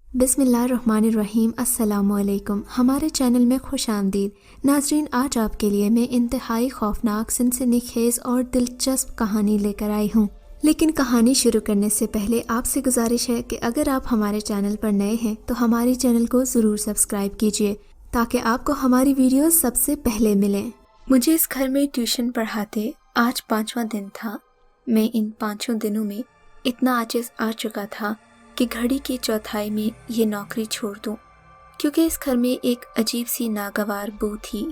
बिस्मिल्लाहिर्रहमानिर्रहीम। अस्सलामुअलैकुम। हमारे चैनल में खुश आमदीद। नाजरीन, आज आपके लिए मैं इंतहाई खौफनाक, सनसनीखेज और दिलचस्प कहानी लेकर आई हूँ। लेकिन कहानी शुरू करने से पहले आपसे गुजारिश है कि अगर आप हमारे चैनल पर नए हैं तो हमारे चैनल को ज़रूर सब्सक्राइब कीजिए ताकि आपको हमारी वीडियोस सबसे पहले मिलें। मुझे इस घर में ट्यूशन पढ़ाते आज 5वां दिन था। मैं इन 5 दिनों में इतना आजिज़ आ चुका था कि घड़ी की चौथाई में ये नौकरी छोड़ दूं, क्योंकि इस घर में एक अजीब सी नागवार बू थी।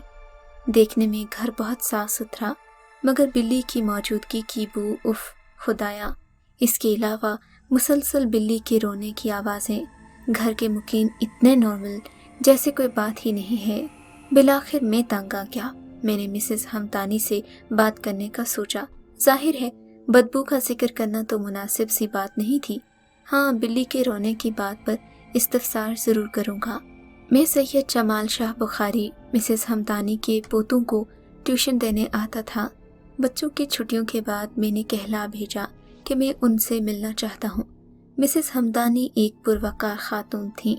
देखने में घर बहुत साफ सुथरा, मगर बिल्ली की मौजूदगी की बू, उफ खुदाया। इसके अलावा मुसलसल बिल्ली के रोने की आवाज़ें। घर के मुकीम इतने नॉर्मल जैसे कोई बात ही नहीं है। बिलाखिर मैं तंग आ गया। मैंने मिसेस हमदानी से बात करने का सोचा। जाहिर है बदबू का जिक्र करना तो मुनासिब सी बात नहीं थी। हाँ, बिल्ली के रोने की बात पर इस्तफसार ज़रूर करूँगा। मैं सैयद जमाल शाह बुखारी मिसेस हमदानी के पोतों को ट्यूशन देने आता था। बच्चों की छुट्टियों के बाद मैंने कहला भेजा कि मैं उनसे मिलना चाहता हूँ। मिसेस हमदानी एक पुरवकार खातून थीं।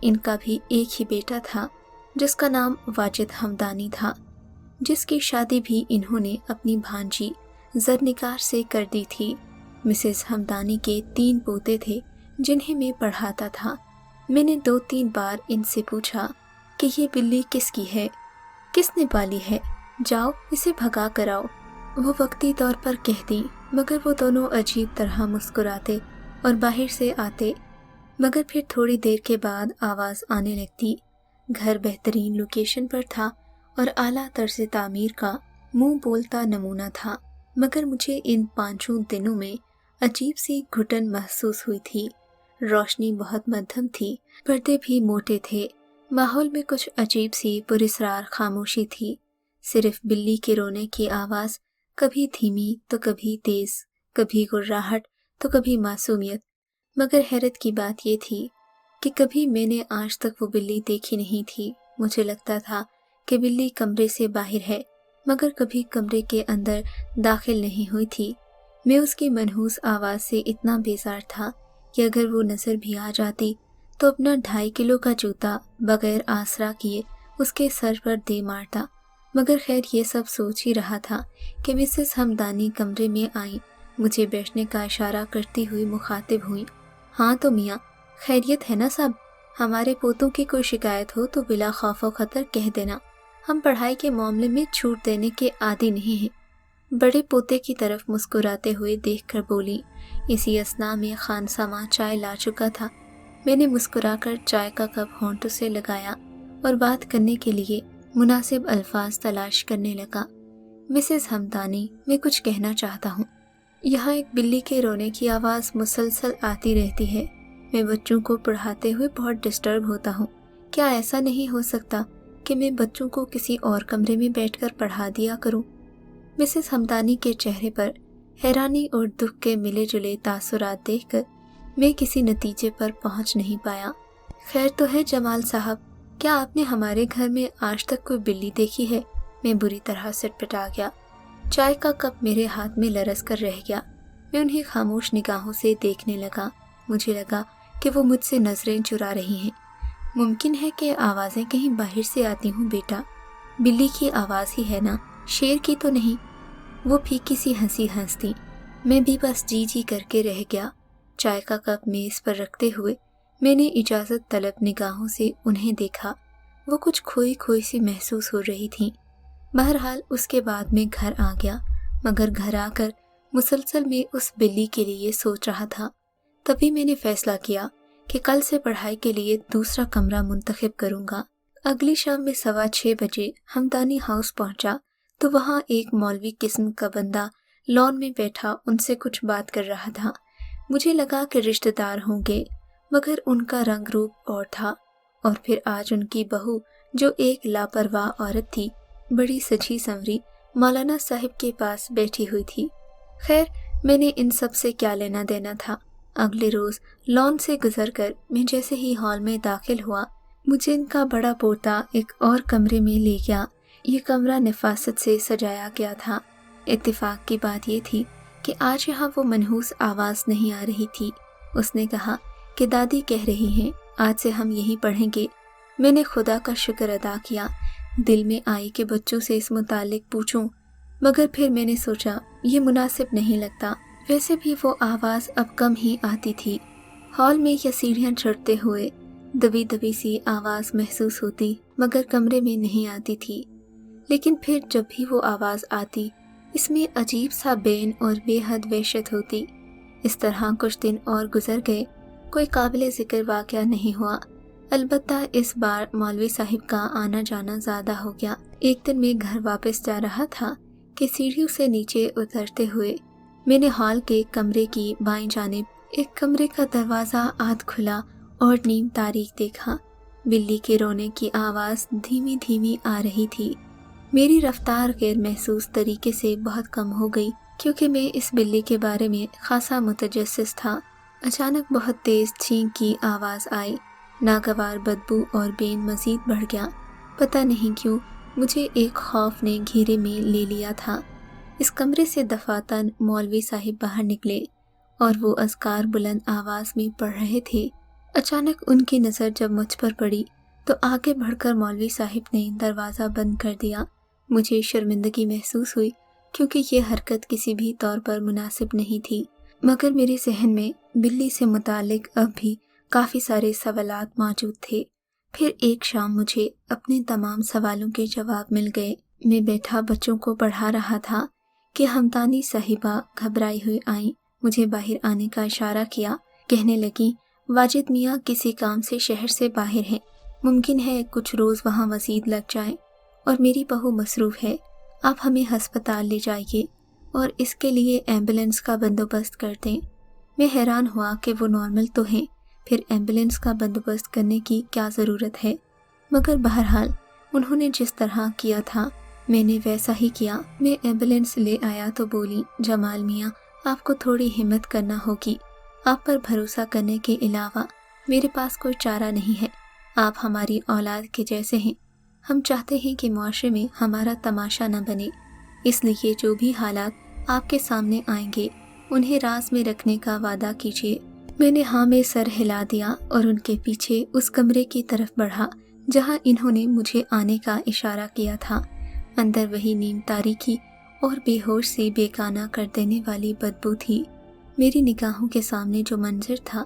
इनका भी एक ही बेटा था जिसका नाम वाजिद हमदानी था, जिसकी शादी भी इन्होंने अपनी भांजी ज़रनिगार से कर दी थी। मिसेस हमदानी के 3 पोते थे जिन्हें मैं पढ़ाता था। मैंने 2-3 बार इनसे पूछा कि ये बिल्ली किसकी है, किसने पाली है, जाओ इसे भगा कर आओ। वो वक्ती तौर पर कहती, मगर वो दोनों अजीब तरह मुस्कुराते और बाहर से आते। मगर फिर थोड़ी देर के बाद आवाज़ आने लगती। घर बेहतरीन लोकेशन पर था और आला तर्ज तामीर का मुंह बोलता नमूना था, मगर मुझे इन 5 दिनों में अजीब सी घुटन महसूस हुई थी। रोशनी बहुत मध्यम थी, पर्दे भी मोटे थे। माहौल में कुछ अजीब सी पुरस्रार खामोशी थी। सिर्फ बिल्ली के रोने की आवाज़, कभी धीमी तो कभी तेज़, कभी गुर्राहट तो कभी मासूमियत। मगर हैरत की बात यह थी कि कभी मैंने आज तक वो बिल्ली देखी नहीं थी। मुझे लगता था कि बिल्ली कमरे से बाहर है, मगर कभी कमरे के अंदर दाखिल नहीं हुई थी। मैं उसकी मनहूस आवाज़ से इतना बेजार था कि अगर वो नज़र भी आ जाती तो अपना 2.5 किलो का जूता बगैर आसरा किए उसके सर पर दे मारता। मगर खैर ये सब सोच ही रहा था कि मिसेस हमदानी कमरे में आई, मुझे बैठने का इशारा करती हुई मुखातिब हुई। हाँ तो मियाँ, खैरियत है ना सब? हमारे पोतों की कोई शिकायत हो तो बिला खौफ व खतर कह देना। हम पढ़ाई के मामले में छूट देने के आदी नहीं हैं। बड़े पोते की तरफ मुस्कुराते हुए देखकर बोली। इसी असना में खानसामा चाय ला चुका था। मैंने मुस्कुराकर चाय का कप होंठों से लगाया और बात करने के लिए मुनासिब अल्फाज तलाश करने लगा। मिसेस हमदानी, मैं कुछ कहना चाहता हूँ। यहाँ एक बिल्ली के रोने की आवाज़ मुसलसल आती रहती है। मैं बच्चों को पढ़ाते हुए बहुत डिस्टर्ब होता हूँ। क्या ऐसा नहीं हो सकता कि मैं बच्चों को किसी और कमरे में बैठकर पढ़ा दिया करूँ? मिसेस हमदानी के चेहरे पर हैरानी और दुख के मिले जुले तासुरात देखकर मैं किसी नतीजे पर पहुंच नहीं पाया। खैर तो है जमाल साहब, क्या आपने हमारे घर में आज तक कोई बिल्ली देखी है? मैं बुरी तरह सिटपटा गया। चाय का कप मेरे हाथ में लरस कर रह गया। मैं उन्हें खामोश निगाहों से देखने लगा। मुझे लगा कि वो मुझसे नजरें चुरा रही हैं। मुमकिन है कि आवाज़ें कहीं बाहर से आती हूँ बेटा। बिल्ली की आवाज़ ही है ना, शेर की तो नहीं। वो फीकी सी हंसी हंसती। मैं भी बस जी जी करके रह गया। चाय का कप मेज़ पर रखते हुए मैंने इजाज़त तलब निगाहों से उन्हें देखा। वो कुछ खोई खोई सी महसूस हो रही थी। बहरहाल उसके बाद मैं घर आ गया, मगर घर आकर मुसलसल में उस बिल्ली के लिए सोच रहा था। तभी मैंने फैसला किया कि कल से पढ़ाई के लिए दूसरा कमरा मुंतखब करूँगा। अगली शाम में 6:15 बजे हमदानी हाउस पहुँचा तो वहाँ एक मौलवी किस्म का बंदा लॉन में बैठा उनसे कुछ बात कर रहा था। मुझे लगा कि रिश्तेदार होंगे, मगर उनका रंग रूप और था। और फिर आज उनकी बहू, जो एक लापरवाह औरत थी, बड़ी सजी संवरी मौलाना साहिब के पास बैठी हुई थी। खैर, मैंने इन सब से क्या लेना देना था। अगले रोज़ लॉन से गुजरकर मैं जैसे ही हॉल में दाखिल हुआ, मुझे इनका बड़ा पोता एक और कमरे में ले गया। ये कमरा नफासत से सजाया गया था। इत्तेफाक की बात यह थी कि आज यहाँ वो मनहूस आवाज़ नहीं आ रही थी। उसने कहा कि दादी कह रही हैं आज से हम यहीं पढ़ेंगे। मैंने खुदा का शुक्र अदा किया। दिल में आई कि बच्चों से इस मुतालिक पूछूं, मगर फिर मैंने सोचा ये मुनासिब नहीं लगता। वैसे भी वो आवाज़ अब कम ही आती थी। हॉल में या सीढ़ियाँ चढ़ते हुए दबी दबी सी आवाज़ महसूस होती, मगर कमरे में नहीं आती थी। लेकिन फिर जब भी वो आवाज़ आती, इसमें अजीब सा बैन और बेहद वहशत होती। इस तरह कुछ दिन और गुजर गए। कोई काबिल ज़िक्र वाक़या नहीं हुआ। अलबत्ता इस बार मौलवी साहिब का आना जाना ज़्यादा हो गया। एक दिन मैं घर वापस जा रहा था कि सीढ़ियों से नीचे उतरते हुए मैंने हॉल के कमरे की बाईं जानिब एक कमरे का दरवाज़ा आध खुला और नीम तारीख देखा। बिल्ली के रोने की आवाज़ धीमी धीमी आ रही थी। मेरी रफ्तार गैर महसूस तरीके से बहुत कम हो गई, क्योंकि मैं इस बिल्ली के बारे में खासा मुतजस्सिस था। अचानक बहुत तेज़ छींक की आवाज़ आई। नागवार बदबू और बेन मज़ीद बढ़ गया। पता नहीं क्यों मुझे एक खौफ ने घेरे में ले लिया था। इस कमरे से दफातन मौलवी साहिब बाहर निकले और वो अज़कार बुलंद आवाज़ में पढ़ रहे थे। अचानक उनकी नज़र जब मुझ पर पड़ी तो आगे बढ़कर मौलवी साहिब ने दरवाज़ा बंद कर दिया। मुझे शर्मिंदगी महसूस हुई, क्योंकि ये हरकत किसी भी तौर पर मुनासिब नहीं थी। मगर मेरे जहन में बिल्ली से मुतालिक अब भी काफ़ी सारे सवालात मौजूद थे। फिर एक शाम मुझे अपने तमाम सवालों के जवाब मिल गए। मैं बैठा बच्चों को पढ़ा रहा था कि हमदानी साहिबा घबराई हुई आई, मुझे बाहर आने का इशारा किया। कहने लगी, वाजिद मियाँ किसी काम से शहर से बाहर हैं, मुमकिन है कुछ रोज़ वहाँ मज़ीद लग जाएं, और मेरी बहू मसरूफ़ है। आप हमें हस्पताल ले जाइए और इसके लिए एम्बुलेंस का बंदोबस्त कर दें। मैं हैरान हुआ कि वो नॉर्मल तो हैं, फिर एम्बुलेंस का बंदोबस्त करने की क्या ज़रूरत है। मगर बहरहाल उन्होंने जिस तरह किया था मैंने वैसा ही किया। मैं एम्बुलेंस ले आया तो बोली, जमाल मियाँ आपको थोड़ी हिम्मत करना होगी। आप पर भरोसा करने के अलावा मेरे पास कोई चारा नहीं है। आप हमारी औलाद के जैसे हैं। हम चाहते हैं कि मुआशरे में हमारा तमाशा न बने, इसलिए जो भी हालात आपके सामने आएंगे उन्हें राज में रखने का वादा कीजिए। मैंने हाँ में सर हिला दिया और उनके पीछे उस कमरे की तरफ बढ़ा जहाँ इन्होंने मुझे आने का इशारा किया था। अंदर वही नीम तारीकी और बेहोश सी बेगाना कर देने वाली बदबू थी। मेरी निगाहों के सामने जो मंजर था,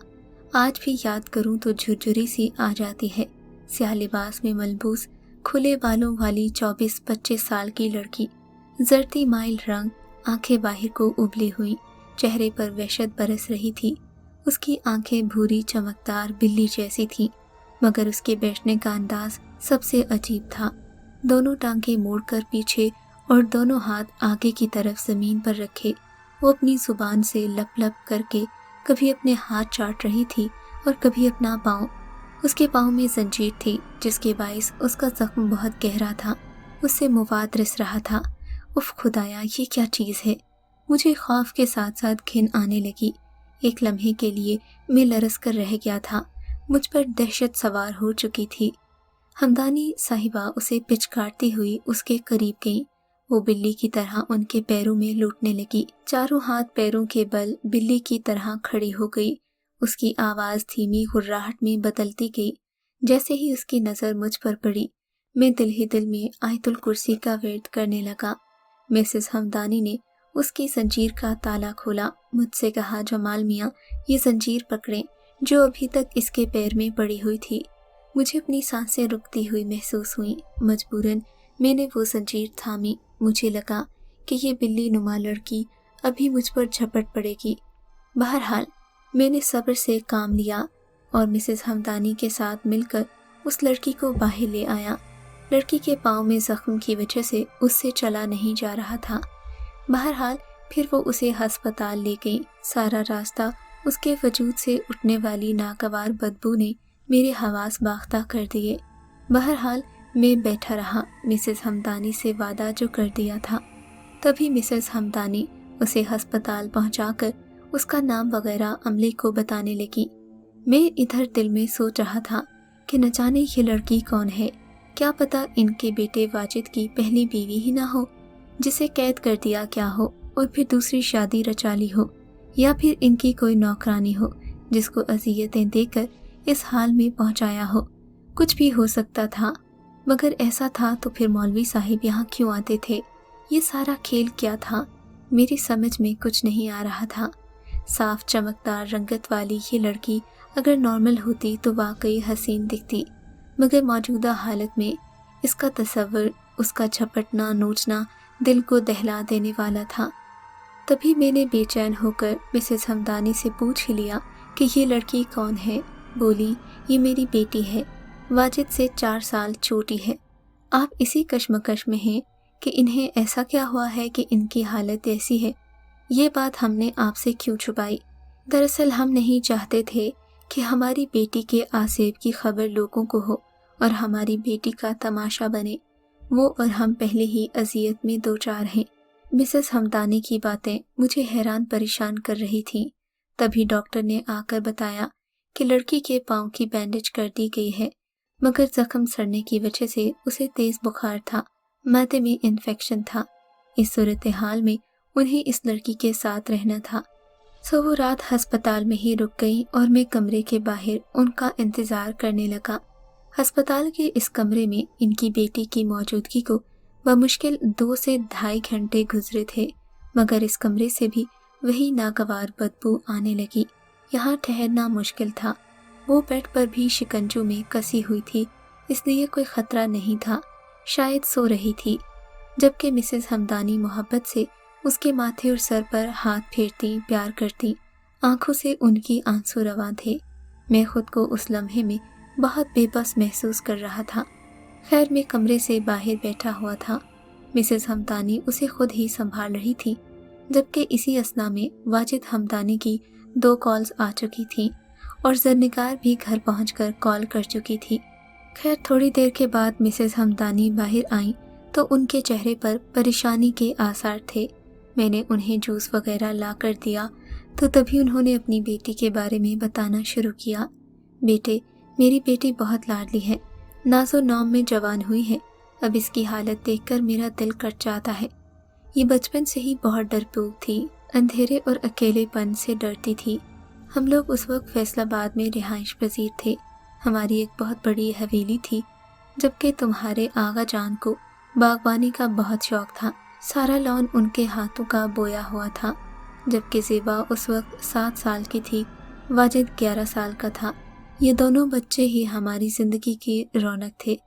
आज भी याद करूं तो झुरझुरी सी आ जाती है। स्याह लिबास में मलबूस खुले बालों वाली 24-25 साल की लड़की, जर्दी माइल रंग, आंखें बाहर को उबली हुई, चेहरे पर वहशत बरस रही थी। उसकी आंखें भूरी चमकदार बिल्ली जैसी थी, मगर उसके बैठने का अंदाज सबसे अजीब था। दोनों टांगें मोड़कर पीछे और दोनों हाथ आगे की तरफ ज़मीन पर रखे, वो अपनी ज़ुबान से लप लप करके कभी अपने हाथ चाट रही थी और कभी अपना पाँव। उसके पाँव में जंजीर थी, जिसके बाइस उसका जख्म बहुत गहरा था। उससे मवाद रिस रहा था। उफ खुदाया, ये क्या चीज़ है। मुझे खौफ के साथ साथ घिन आने लगी। एक लम्हे के लिए मैं लरस कर रह गया था। मुझ पर दहशत सवार हो चुकी थी। हमदानी साहिबा उसे पिचकारती हुई उसके करीब गई। वो बिल्ली की तरह उनके पैरों में लूटने लगी। चारों हाथ पैरों के बल बिल्ली की तरह खड़ी हो गई। उसकी आवाज़ धीमी गुर्राहट में बदलती गई। जैसे ही उसकी नज़र मुझ पर पड़ी, मैं दिल ही दिल में आयतुल कुर्सी का विर्द करने लगा। मिसेस हमदानी ने उसकी जंजीर का ताला खोला। मुझसे कहा, जमाल मियाँ ये जंजीर पकड़ें जो अभी तक इसके पैर में पड़ी हुई थी। मुझे अपनी सांसें रुकती हुई महसूस हुई। मजबूरन मैंने वो जंजीर थामी। मुझे लगा कि ये बिल्ली नुमा लड़की अभी मुझ पर झपट पड़ेगी। बहरहाल मैंने सब्र से काम लिया और मिसेस हमदानी के साथ मिलकर उस लड़की को बाहर ले आया। लड़की के पाँव में जख्म की वजह से उससे चला नहीं जा रहा था। बहरहाल फिर वो उसे हस्पताल ले गई। सारा रास्ता उसके वजूद से उठने वाली नागवार बदबू ने मेरे हवास बाख्ता कर दिए। बहरहाल मैं बैठा रहा, मिसेस हमदानी से वादा जो कर दिया था। तभी मिसेस हमदानी उसे हस्पताल पहुंचाकर उसका नाम वगैरह अमले को बताने लगी। मैं इधर दिल में सोच रहा था कि न जाने ये लड़की कौन है। क्या पता इनके बेटे वाजिद की पहली बीवी ही ना हो, जिसे कैद कर दिया क्या हो और फिर दूसरी शादी रचा ली हो, या फिर इनकी कोई नौकरानी हो जिसको अजियतें देकर इस हाल में पहुंचाया हो। कुछ भी हो सकता था, मगर ऐसा था तो फिर मौलवी साहिब यहाँ क्यों आते थे? ये सारा खेल क्या था? मेरी समझ में कुछ नहीं आ रहा था। साफ चमकदार रंगत वाली ये लड़की अगर नॉर्मल होती तो वाकई हसीन दिखती, मगर मौजूदा हालत में इसका तस्वर, उसका झपटना नोचना दिल को दहला देने वाला था। तभी मैंने बेचैन होकर मिसेस हमदानी से पूछ ही लिया कि ये लड़की कौन है। बोली, ये मेरी बेटी है, वाजिद से 4 साल छोटी है। आप इसी कश्मकश में हैं कि इन्हें ऐसा क्या हुआ है कि इनकी हालत ऐसी है। ये बात हमने आपसे क्यों छुपाई? दरअसल हम नहीं चाहते थे कि हमारी बेटी के आसेब की खबर लोगों को हो और हमारी बेटी का तमाशा बने। वो और हम पहले ही अजियत में दो चार हैं। मिसेस हमदानी की बातें मुझे हैरान परेशान कर रही थीं। तभी डॉक्टर ने आकर बताया कि लड़की के पाँव की बैंडेज कर दी गई है, मगर जख्म सड़ने की वजह से उसे तेज बुखार था, माथे में इन्फेक्शन था। इस सूरत हाल में उन्हें इस लड़की के साथ रहना था। सो वो रात अस्पताल में ही रुक गई और मैं कमरे के बाहर उनका इंतज़ार करने लगा। अस्पताल के इस कमरे में इनकी बेटी की मौजूदगी को बमुश्किल 2 से ढाई घंटे गुजरे थे, मगर इस कमरे से भी वही नागवार बदबू आने लगी। यहाँ ठहरना मुश्किल था। वो बेड पर भी शिकंजों में कसी हुई थी, इसलिए कोई खतरा नहीं था। शायद सो रही थी, जबकि मिसेस हमदानी मोहब्बत से उसके माथे और सर पर हाथ फेरती, प्यार करती। आंखों से उनकी आंसू रवां थे। मैं खुद को उस लम्हे में बहुत बेबस महसूस कर रहा था। खैर, मैं कमरे से बाहर बैठा हुआ था। मिसेस हमदानी उसे खुद ही संभाल रही थी, जबकि इसी असना में वाजिद हमदानी की 2 कॉल्स आ चुकी थीं और ज़रनिगार भी घर पहुंचकर कॉल कर चुकी थी। खैर, थोड़ी देर के बाद मिसेस हमदानी बाहर आईं तो उनके चेहरे पर परेशानी के आसार थे। मैंने उन्हें जूस वगैरह ला कर दिया तो तभी उन्होंने अपनी बेटी के बारे में बताना शुरू किया। बेटे, मेरी बेटी बहुत लाडली है, नाज़ो नौम में जवान हुई है। अब इसकी हालत देखकर मेरा दिल कट जाता है। ये बचपन से ही बहुत डरपोक थी, अंधेरे और अकेलेपन से डरती थी। हम लोग उस वक्त फैसलाबाद में रिहाइश पजीर थे। हमारी एक बहुत बड़ी हवेली थी, जबकि तुम्हारे आगा जान को बागवानी का बहुत शौक था। सारा लॉन उनके हाथों का बोया हुआ था। जबकि ज़ेबा उस वक्त 7 साल की थी, वाजिद 11 साल का था। ये दोनों बच्चे ही हमारी ज़िंदगी की रौनक थे।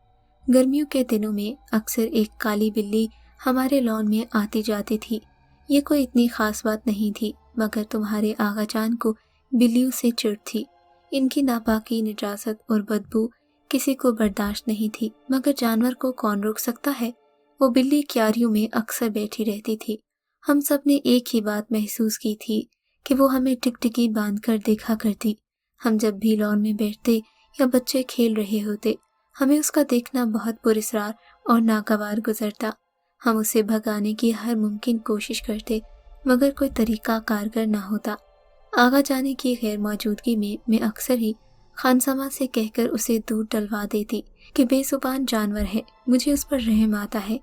गर्मियों के दिनों में अक्सर एक काली बिल्ली हमारे लॉन में आती जाती थी। ये कोई इतनी ख़ास बात नहीं थी, मगर तुम्हारे आगा जान को बिल्लियों से चिढ़ थी। इनकी नापाकी, निजाजत और बदबू किसी को बर्दाश्त नहीं थी, मगर जानवर को कौन रोक सकता है। वो बिल्ली क्यारियों में अक्सर बैठी रहती थी। हम सब ने एक ही बात महसूस की थी कि वो हमें टिकटिकी बांध कर देखा करती। हम जब भी लॉन में बैठते या बच्चे खेल रहे होते, हमें उसका देखना बहुत पुरस्कार और नागवार गुजरता। हम उसे भगाने की हर मुमकिन कोशिश करते, मगर कोई तरीका कारगर ना होता। आगा जाने की गैर मौजूदगी में मैं अक्सर ही खानसामा से कहकर उसे दूर डलवा देती कि बेजुबान जानवर है, मुझे उस पर रहम आता है।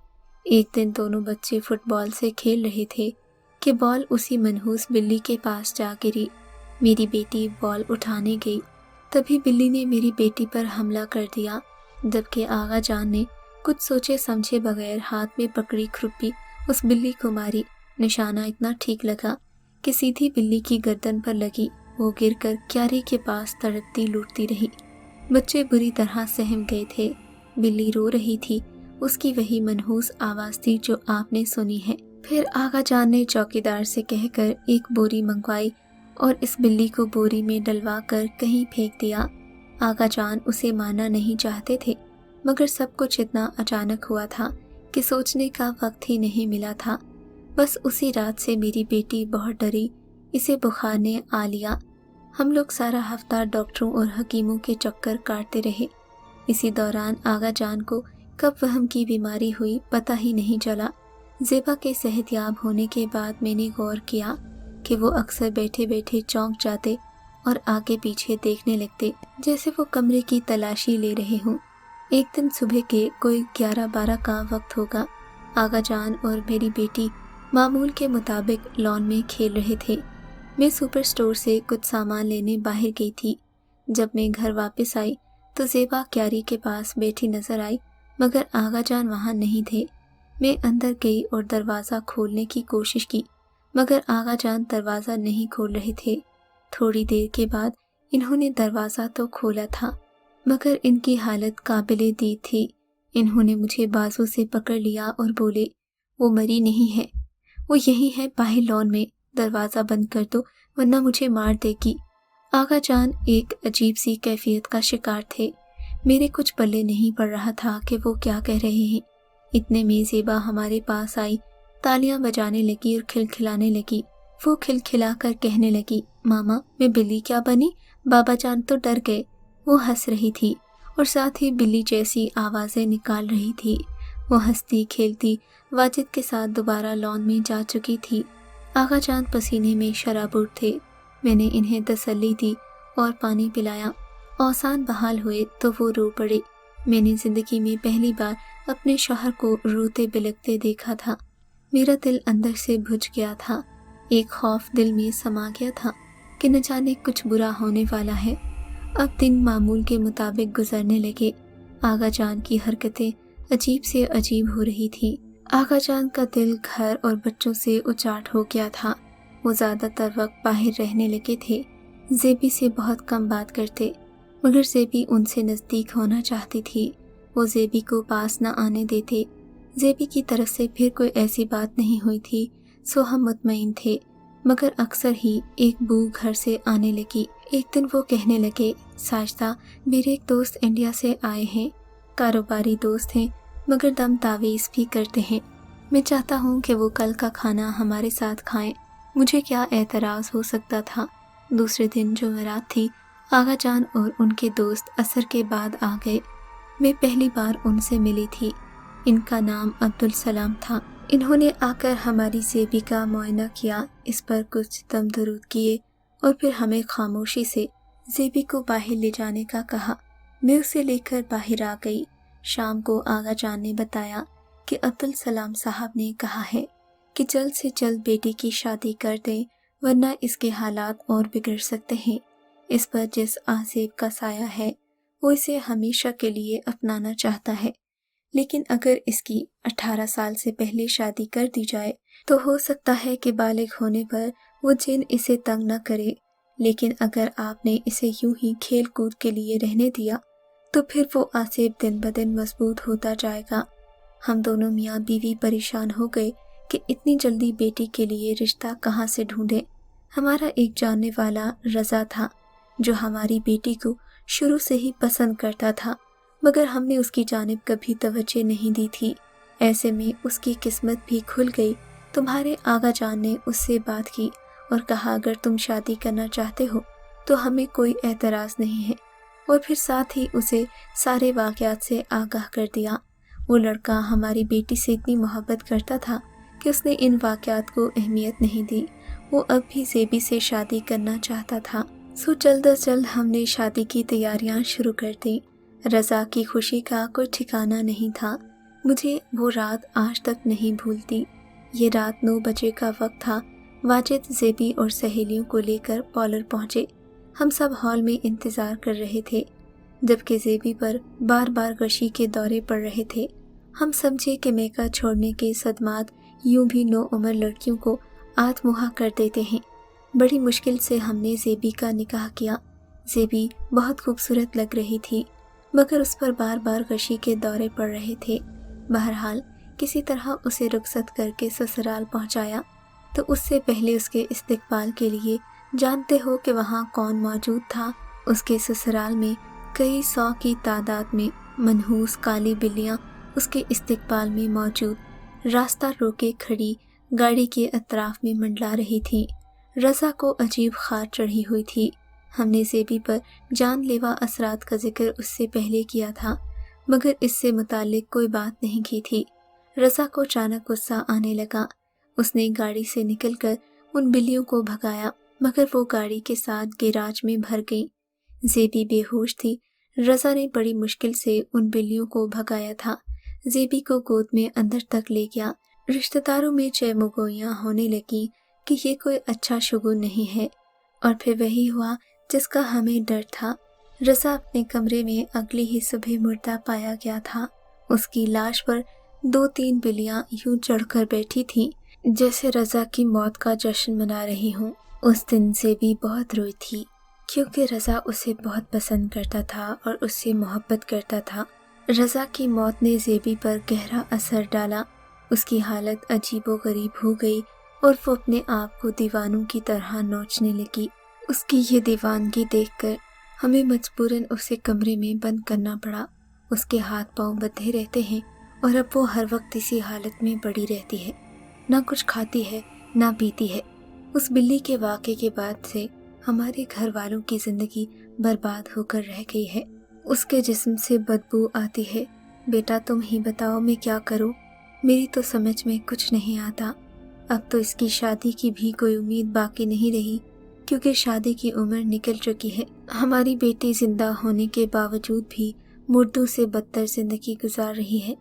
एक दिन दोनों बच्चे फुटबॉल से खेल रहे थे कि बॉल उसी मनहूस बिल्ली के पास जा गिरी। मेरी बेटी बॉल उठाने गई, तभी बिल्ली ने मेरी बेटी पर हमला कर दिया। जबकि आगा जान ने कुछ सोचे समझे बगैर हाथ में पकड़ी खुरपी उस बिल्ली को मारी। निशाना इतना ठीक लगा कि सीधी बिल्ली की गर्दन पर लगी। वो गिरकर क्यारी के पास तड़पती लूटती रही। बच्चे बुरी तरह सहम गए थे। बिल्ली रो रही थी, उसकी वही मनहूस आवाज़ थी जो आपने सुनी है। फिर आगा जान ने चौकीदार से कहकर एक बोरी मंगवाई और इस बिल्ली को बोरी में डलवा कर कहीं फेंक दिया। आगा जान उसे मानना नहीं चाहते थे, मगर सब कुछ इतना अचानक हुआ था कि सोचने का वक्त ही नहीं मिला था। बस उसी रात से मेरी बेटी बहुत डरी, इसे बुखार ने आ लिया। हम लोग सारा हफ्ता डॉक्टरों और हकीमों के चक्कर काटते रहे। इसी दौरान आगा जान को कब वहम की बीमारी हुई पता ही नहीं चला। ज़ेबा के सेहतयाब होने के बाद मैंने गौर किया कि वो अक्सर बैठे बैठे चौंक जाते और आगे पीछे देखने लगते, जैसे वो कमरे की तलाशी ले रहे हों। एक दिन सुबह के कोई 11-12 का वक्त होगा। आगा जान और मेरी बेटी मामूल के मुताबिक लॉन में खेल रहे थे। मैं सुपर स्टोर से कुछ सामान लेने बाहर गई थी। جب میں گھر واپس آئی تو زیبا کیاری کے پاس بیٹھی نظر آئی، مگر آغا جان وہاں نہیں تھے۔ میں اندر گئی اور دروازہ کھولنے کی کوشش کی، مگر آغا جان دروازہ نہیں کھول رہے تھے۔ تھوڑی دیر کے بعد انہوں نے دروازہ تو کھولا تھا، مگر ان کی حالت قابل دید تھی۔ انہوں نے مجھے بازو سے پکڑ لیا اور بولے، وہ مری نہیں ہے، وہ یہی ہے باہر لان میں، دروازہ بند کر دو ورنہ مجھے مار دے گی۔ آغا جان ایک عجیب سی کیفیت کا شکار تھے۔ میرے کچھ پلے نہیں پڑ رہا تھا کہ وہ کیا کہہ رہے ہیں۔ اتنے میں زیبا ہمارے پاس آئی، تالیاں بجانے لگی اور کھلکھلانے لگی۔ وہ کھلکھلا کر کہنے لگی، ماما میں بلی کیا بنی، بابا جان تو ڈر گئے۔ وہ ہنس رہی تھی اور ساتھ ہی بلی جیسی آوازیں نکال رہی تھی۔ وہ ہنستی کھیلتی واجد کے ساتھ دوبارہ لان میں جا چکی تھی۔ آغا جان پسینے میں شرابور تھے۔ میں نے انہیں تسلی دی اور پانی پلایا۔ اوسان بحال ہوئے تو وہ رو پڑے۔ میں نے زندگی میں پہلی بار اپنے شوہر کو روتے بلکتے دیکھا تھا۔ میرا دل اندر سے بھج گیا تھا۔ ایک خوف دل میں سما گیا تھا کہ نہ جانے کچھ برا ہونے والا ہے۔ اب دن معمول کے مطابق گزرنے لگے۔ آغا جان کی حرکتیں عجیب سے عجیب ہو رہی تھیں۔ آغا جان کا دل گھر اور بچوں سے اچاٹ ہو گیا تھا۔ وہ زیادہ تر وقت باہر رہنے لگے تھے۔ زیبی سے بہت کم بات کرتے، مگر زیبی ان سے نزدیک ہونا چاہتی تھی۔ وہ زیبی کو پاس نہ آنے دیتے۔ زیبی کی طرف سے پھر کوئی ایسی بات نہیں ہوئی تھی، سو ہم مطمئن تھے، مگر اکثر ہی ایک بو گھر سے آنے لگی۔ ایک دن وہ کہنے لگے، ساجدہ میرے ایک دوست انڈیا سے آئے ہیں، کاروباری دوست ہیں، مگر دم تعویذ بھی کرتے ہیں۔ میں چاہتا ہوں کہ وہ کل کا کھانا ہمارے ساتھ کھائیں۔ مجھے کیا اعتراض ہو سکتا تھا۔ دوسرے دن جمعرات تھی۔ آغا جان اور ان کے دوست عصر کے بعد آ گئے۔ میں پہلی بار ان سے ملی تھی۔ ان کا نام عبدالسلام تھا۔ انہوں نے آ کر ہماری زیبی کا معائنہ کیا، اس پر کچھ دم درود کیے اور پھر ہمیں خاموشی سے زیبی کو باہر لے جانے کا کہا۔ میں اسے لے کر باہر آ گئی۔ شام کو آغا جان نے بتایا کہ عبدالسلام صاحب نے کہا ہے کہ جلد سے جلد بیٹی کی شادی کر دیں، ورنہ اس کے حالات اور بگڑ سکتے ہیں۔ اس پر جس آزیب کا سایہ ہے وہ اسے ہمیشہ کے لیے اپنانا چاہتا ہے، لیکن اگر اس کی 18 سال سے پہلے شادی کر دی جائے تو ہو سکتا ہے کہ بالغ ہونے پر وہ جن اسے تنگ نہ کرے، لیکن اگر آپ نے اسے یوں ہی کھیل کود کے لیے رہنے دیا تو پھر وہ آزیب دن بدن مضبوط ہوتا جائے گا۔ ہم دونوں میاں بیوی پریشان ہو گئے کہ اتنی جلدی بیٹی کے لیے رشتہ کہاں سے ڈھونڈیں۔ ہمارا ایک جاننے والا رضا تھا جو ہماری بیٹی کو شروع سے ہی پسند کرتا تھا، مگر ہم نے اس کی جانب کبھی توجہ نہیں دی تھی۔ ایسے میں اس کی قسمت بھی کھل گئی۔ تمہارے آغا جان نے اس سے بات کی اور کہا اگر تم شادی کرنا چاہتے ہو تو ہمیں کوئی اعتراض نہیں ہے، اور پھر ساتھ ہی اسے سارے واقعات سے آگاہ کر دیا۔ وہ لڑکا ہماری بیٹی سے اتنی محبت کرتا تھا کہ اس نے ان واقعات کو اہمیت نہیں دی۔ وہ اب بھی زیبی سے شادی کرنا چاہتا تھا، سو جلد از جلد ہم نے شادی کی تیاریاں شروع کر دیں۔ رضا کی خوشی کا کوئی ٹھکانہ نہیں تھا۔ مجھے وہ رات آج تک نہیں بھولتی۔ یہ رات 9 بجے کا وقت تھا۔ واجد زیبی اور سہیلیوں کو لے کر پارلر پہنچے۔ ہم سب ہال میں انتظار کر رہے تھے، جبکہ زیبی پر بار بار غشی کے دورے پڑ رہے تھے۔ ہم سمجھے کہ میکا چھوڑنے کے صدمات یوں بھی نو عمر لڑکیوں کو آدھ مہا کر دیتے ہیں۔ بڑی مشکل سے ہم نے زیبی کا نکاح کیا۔ زیبی بہت خوبصورت لگ رہی تھی، مگر اس پر بار بار غشی کے دورے پڑ رہے تھے۔ بہرحال کسی طرح اسے رخصت کر کے سسرال پہنچایا تو اس سے پہلے اس کے استقبال کے لیے جانتے ہو کہ وہاں کون موجود تھا۔ اس کے سسرال میں کئی 100 کی تعداد میں منحوس کالی بلیاں اس کے استقبال میں موجود راستہ روکے کھڑی گاڑی کے اطراف میں منڈلا رہی تھیں۔ رضا کو عجیب خار چڑھی ہوئی تھی۔ ہم نے زیبی پر جان لیوا اثرات کا ذکر اس سے پہلے کیا تھا، مگر اس سے متعلق کوئی بات نہیں کی تھی۔ رضا کو اچانک غصہ آنے لگا۔ اس نے گاڑی سے نکل کر ان بلیوں کو بھگایا، مگر وہ گاڑی کے ساتھ گیراج میں بھر گئیں۔ زیبی بے ہوش تھی۔ رضا نے بڑی مشکل سے ان بلیوں کو بھگایا تھا۔ زیبی کو گود میں اندر تک لے گیا۔ رشتہ داروں میں چہمگوئیاں ہونے لگیں کہ یہ کوئی اچھا شگون نہیں ہے، اور پھر وہی ہوا جس کا ہمیں ڈر تھا۔ رضا اپنے کمرے میں اگلی ہی صبح مردہ پایا گیا تھا۔ اس کی لاش پر 2-3 بلیاں یوں چڑھ کر بیٹھی تھیں جیسے رضا کی موت کا جشن منا رہی ہوں۔ اس دن زیبی بہت روئی تھی کیونکہ رضا اسے بہت پسند کرتا تھا اور اس سے محبت کرتا تھا۔ رضا کی موت نے زیبی پر گہرا اثر ڈالا۔ اس کی حالت عجیب و غریب ہو گئی اور وہ اپنے آپ کو دیوانوں کی طرح نوچنے لگی۔ اس کی یہ دیوانگی دیکھ کر ہمیں مجبوراً اسے کمرے میں بند کرنا پڑا۔ اس کے ہاتھ پاؤں بندھے رہتے ہیں اور اب وہ ہر وقت اسی حالت میں پڑی رہتی ہے، نہ کچھ کھاتی ہے نہ پیتی ہے۔ اس بلی کے واقعے کے بعد سے ہمارے گھر والوں کی زندگی برباد ہو کر رہ گئی ہے۔ اس کے جسم سے بدبو آتی ہے۔ بیٹا تم ہی بتاؤ میں کیا کروں؟ میری تو سمجھ میں کچھ نہیں آتا۔ اب تو اس کی شادی کی بھی کوئی امید باقی نہیں رہی کیونکہ شادی کی عمر نکل چکی ہے۔ ہماری بیٹی زندہ ہونے کے باوجود بھی مردوں سے بدتر زندگی گزار رہی ہے۔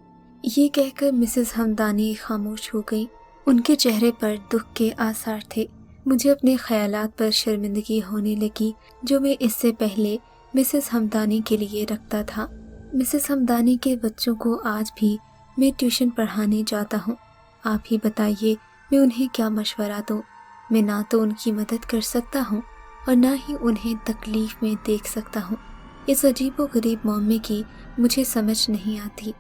یہ کہہ کر مسز ہمدانی خاموش ہو گئی۔ ان کے چہرے پر دکھ کے آثار تھے۔ مجھے اپنے خیالات پر شرمندگی ہونے لگی جو میں اس سے پہلے مسز ہمدانی کے لیے رکھتا تھا۔ مسز ہمدانی کے بچوں کو آج بھی میں ٹیوشن پڑھانے جاتا ہوں۔ آپ ہی بتائیے میں انہیں کیا مشورہ دوں؟ میں نہ تو ان کی مدد کر سکتا ہوں اور نہ ہی انہیں تکلیف میں دیکھ سکتا ہوں۔ اس عجیب و غریب معاملے کی مجھے سمجھ نہیں آتی۔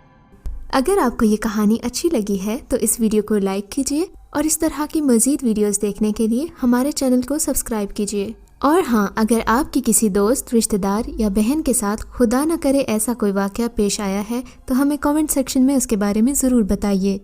اگر آپ کو یہ کہانی اچھی لگی ہے تو اس ویڈیو کو لائک کیجیے اور اس طرح کی مزید ویڈیوز دیکھنے کے لیے ہمارے چینل کو سبسکرائب کیجیے۔ اور ہاں، اگر آپ کی کسی دوست، رشتہ دار یا بہن کے ساتھ خدا نہ کرے ایسا کوئی واقعہ پیش آیا ہے تو ہمیں کامنٹ سیکشن میں اس کے بارے میں ضرور بتائیے۔